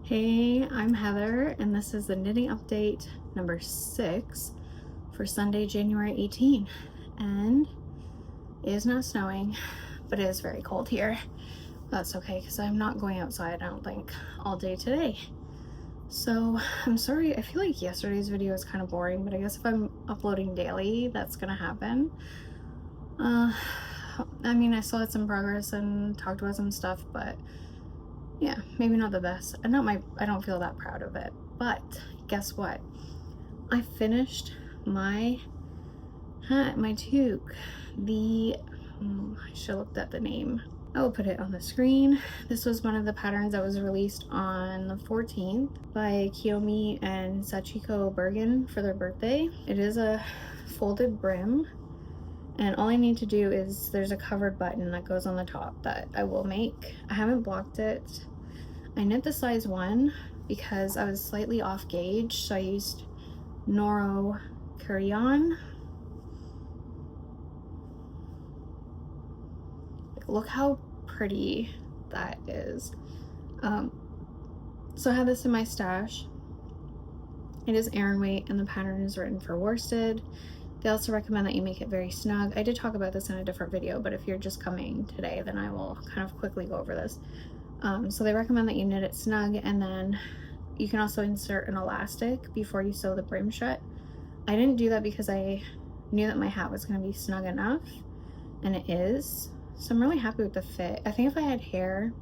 Hey, I'm Heather, and this is the knitting update number 6 for Sunday, January 18. And it is not snowing, but it is very cold here. That's okay, because I'm not going outside, I don't think, all day today. So, I'm sorry, I feel like yesterday's video was kind of boring, but I guess if I'm uploading daily, that's gonna happen. I mean, I still had some progress and talked about some stuff, but yeah, maybe not the best. I don't feel that proud of it, but guess what? I finished my toque. I should have looked at the name. I will put it on the screen. This was one of the patterns that was released on the 14th by Kiyomi and Sachiko Burgin for their birthday. It is a folded brim, and all I need to do is there's a covered button that goes on the top that I will make. I haven't blocked it. I knit the size 1 because I was slightly off gauge, so I used Noro Kotori. Look how pretty that is. So I have this in my stash. It is Aran weight and the pattern is written for worsted. They also recommend that you make it very snug. I did talk about this in a different video, but if you're just coming today, then I will kind of quickly go over this. So they recommend that you knit it snug, and then you can also insert an elastic before you sew the brim shut. I didn't do that because I knew that my hat was going to be snug enough, and it is. So I'm really happy with the fit. I think if I had hair,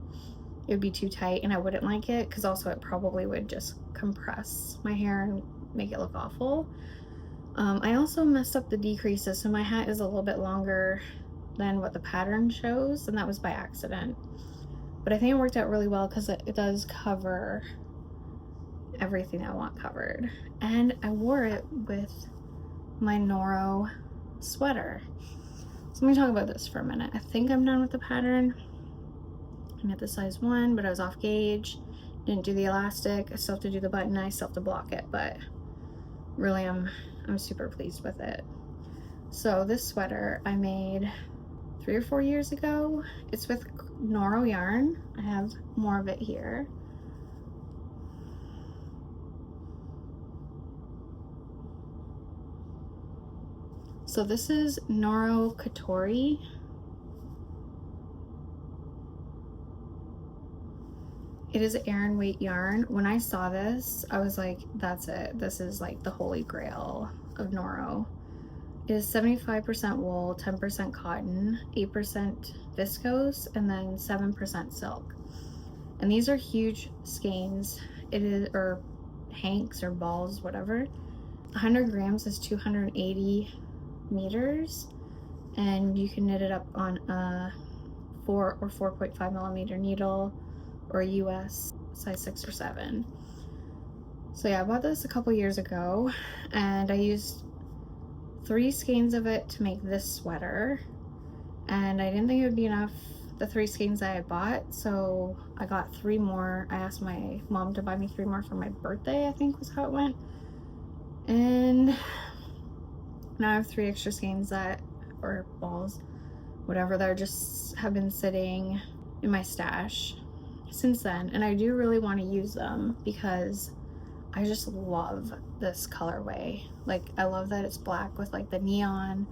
it would be too tight and I wouldn't like it, because also it probably would just compress my hair and make it look awful. I also messed up the decreases, so my hat is a little bit longer than what the pattern shows, and that was by accident. But I think it worked out really well because it does cover everything I want covered. And I wore it with my Noro sweater. So let me talk about this for a minute. I think I'm done with the pattern. I'm at the size 1, but I was off gauge. Didn't do the elastic. I still have to do the button. I still have to block it, but really I'm super pleased with it. So this sweater I made 3 or 4 years ago. It's with Noro yarn. I have more of it here. So this is Noro Kotori. It is Aran weight yarn. When I saw this, I was like, that's it. This is like the holy grail of Noro. It is 75% wool, 10% cotton, 8% viscose, and then 7% silk. And these are huge skeins. It is, or hanks or balls, whatever. 100 grams is 280 meters, and you can knit it up on a 4 or 4.5 millimeter needle, or a US size 6 or 7. So yeah, I bought this a couple years ago, and I used 3 skeins of it to make this sweater, and I didn't think it would be enough, the 3 skeins I had bought, so I got 3 more. I asked my mom to buy me 3 more for my birthday, I think was how it went. And now I have 3 extra skeins that, or balls, whatever, that just have been sitting in my stash since then, and I do really want to use them because I just love this colorway. Like, I love that it's black with like the neon,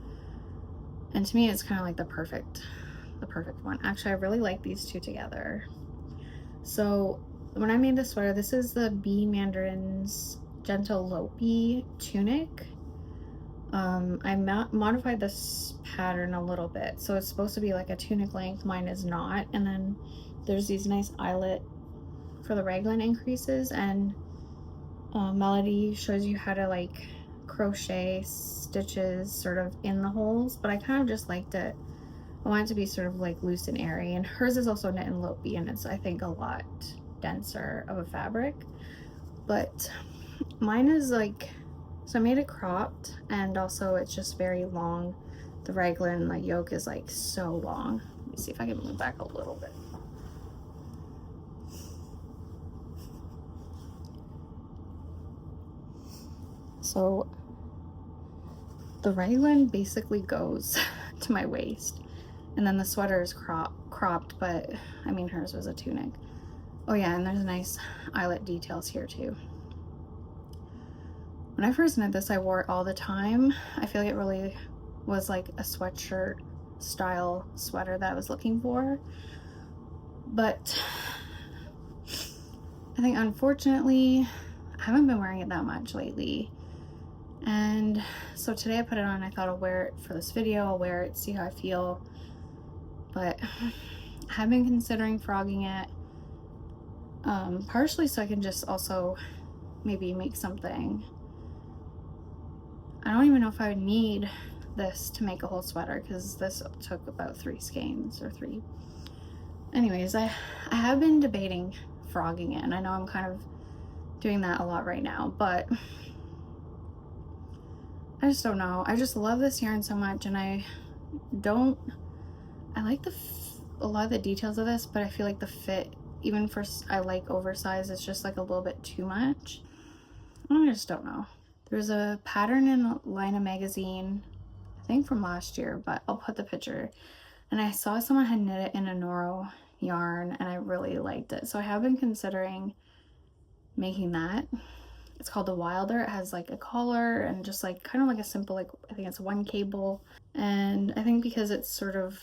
and to me it's kind of like the perfect one. Actually, I really like these two together. So when I made this sweater, this is the Bee Mandarin's Gentle Lopi tunic. I modified this pattern a little bit, so it's supposed to be like a tunic length. Mine is not. And then there's these nice eyelet for the raglan increases, and Melody shows you how to like crochet stitches sort of in the holes, but I kind of just liked it. I want it to be sort of like loose and airy, and hers is also knit in Lopi, and it's, I think, a lot denser of a fabric. But mine is like, so I made it cropped, and also it's just very long. The raglan like yoke is like so long. Let me see if I can move back a little bit. So the raglan basically goes to my waist, and then the sweater is cropped, but I mean hers was a tunic. Oh yeah, and there's nice eyelet details here too. When I first knit this, I wore it all the time. I feel like it really was like a sweatshirt style sweater that I was looking for. But I think unfortunately, I haven't been wearing it that much lately. And so today I put it on. I thought I'll wear it for this video. I'll wear it, see how I feel. But I have been considering frogging it. Partially so I can just also maybe make something. I don't even know if I would need this to make a whole sweater, because this took about 3 skeins or 3. Anyways, I have been debating frogging it, and I know I'm kind of doing that a lot right now, but I just don't know. I just love this yarn so much, and I like a lot of the details of this, but I feel like the fit, even for, I like oversized, it's just like a little bit too much. I just don't know. There's a pattern in Lina magazine, I think from last year, but I'll put the picture. And I saw someone had knit it in a Noro yarn, and I really liked it. So I have been considering making that. It's called the Wilder. It has like a collar and just like kind of like a simple, like I think it's 1 cable. And I think because it's sort of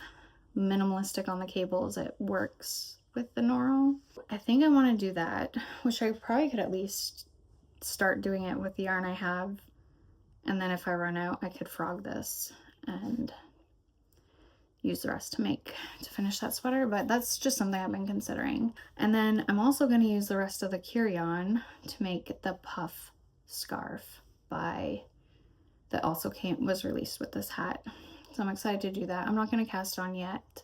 minimalistic on the cables, it works with the Noro. I think I want to do that, which I probably could at least start doing it with the yarn I have, and then if I run out I could frog this and use the rest to finish that sweater. But that's just something I've been considering. And then I'm also going to use the rest of the Curion to make the puff scarf that also was released with this hat. So I'm excited to do that. I'm not going to cast on yet,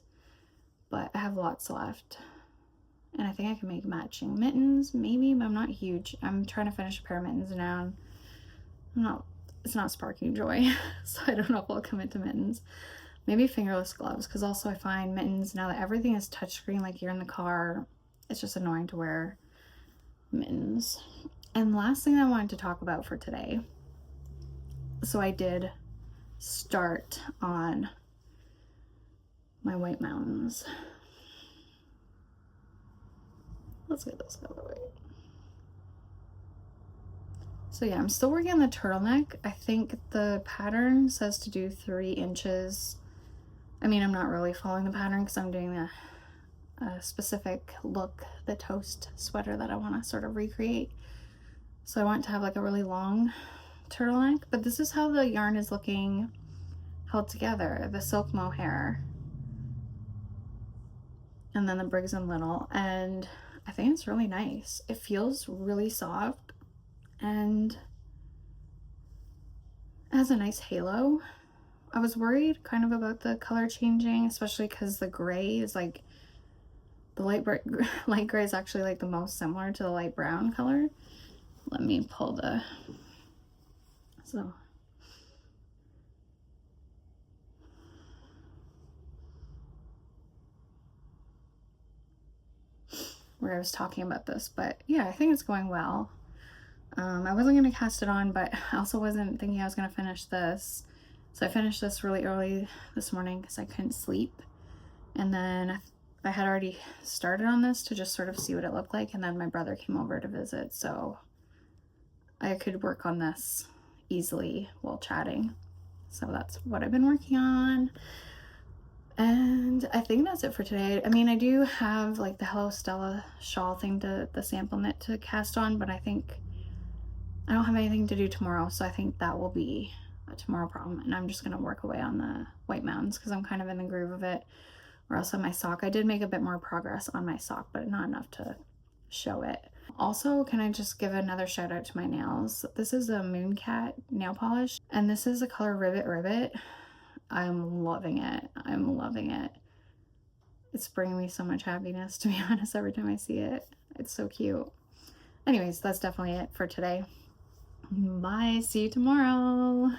but I have lots left. And I think I can make matching mittens, maybe, but I'm not huge. I'm trying to finish a pair of mittens now. It's not sparking joy, so I don't know if I'll commit to mittens. Maybe fingerless gloves, because also I find mittens, now that everything is touchscreen, like you're in the car, it's just annoying to wear mittens. And last thing I wanted to talk about for today, so I did start on my White Mountains. Let's get this out of the way. So yeah, I'm still working on the turtleneck. I think the pattern says to do 3 inches. I mean, I'm not really following the pattern because I'm doing a specific look, the toast sweater that I want to sort of recreate. So I want to have like a really long turtleneck, but this is how the yarn is looking held together, the silk mohair and then the Briggs and Little, and I think it's really nice. It feels really soft and it has a nice halo. I was worried kind of about the color changing, especially because the gray is like, the light gray is actually like the most similar to the light brown color. Let me pull the, so. Where I was talking about this, but yeah, I think it's going well. I wasn't going to cast it on, but I also wasn't thinking I was going to finish this. So I finished this really early this morning because I couldn't sleep. And then I had already started on this to just sort of see what it looked like. And then my brother came over to visit, so I could work on this easily while chatting. So that's what I've been working on. And I think that's it for today. I mean, I do have like the Hello Stella shawl thing, the sample knit to cast on, but I think I don't have anything to do tomorrow, so I think that will be a tomorrow problem. And I'm just going to work away on the White Mountains because I'm kind of in the groove of it. Or else on my sock, I did make a bit more progress on my sock, but not enough to show it. Also, can I just give another shout out to my nails? This is a Mooncat nail polish, and this is the color Ribbit Ribbit. I'm loving it. I'm loving it. It's bringing me so much happiness, to be honest, every time I see it. It's so cute. Anyways, that's definitely it for today. Bye. See you tomorrow.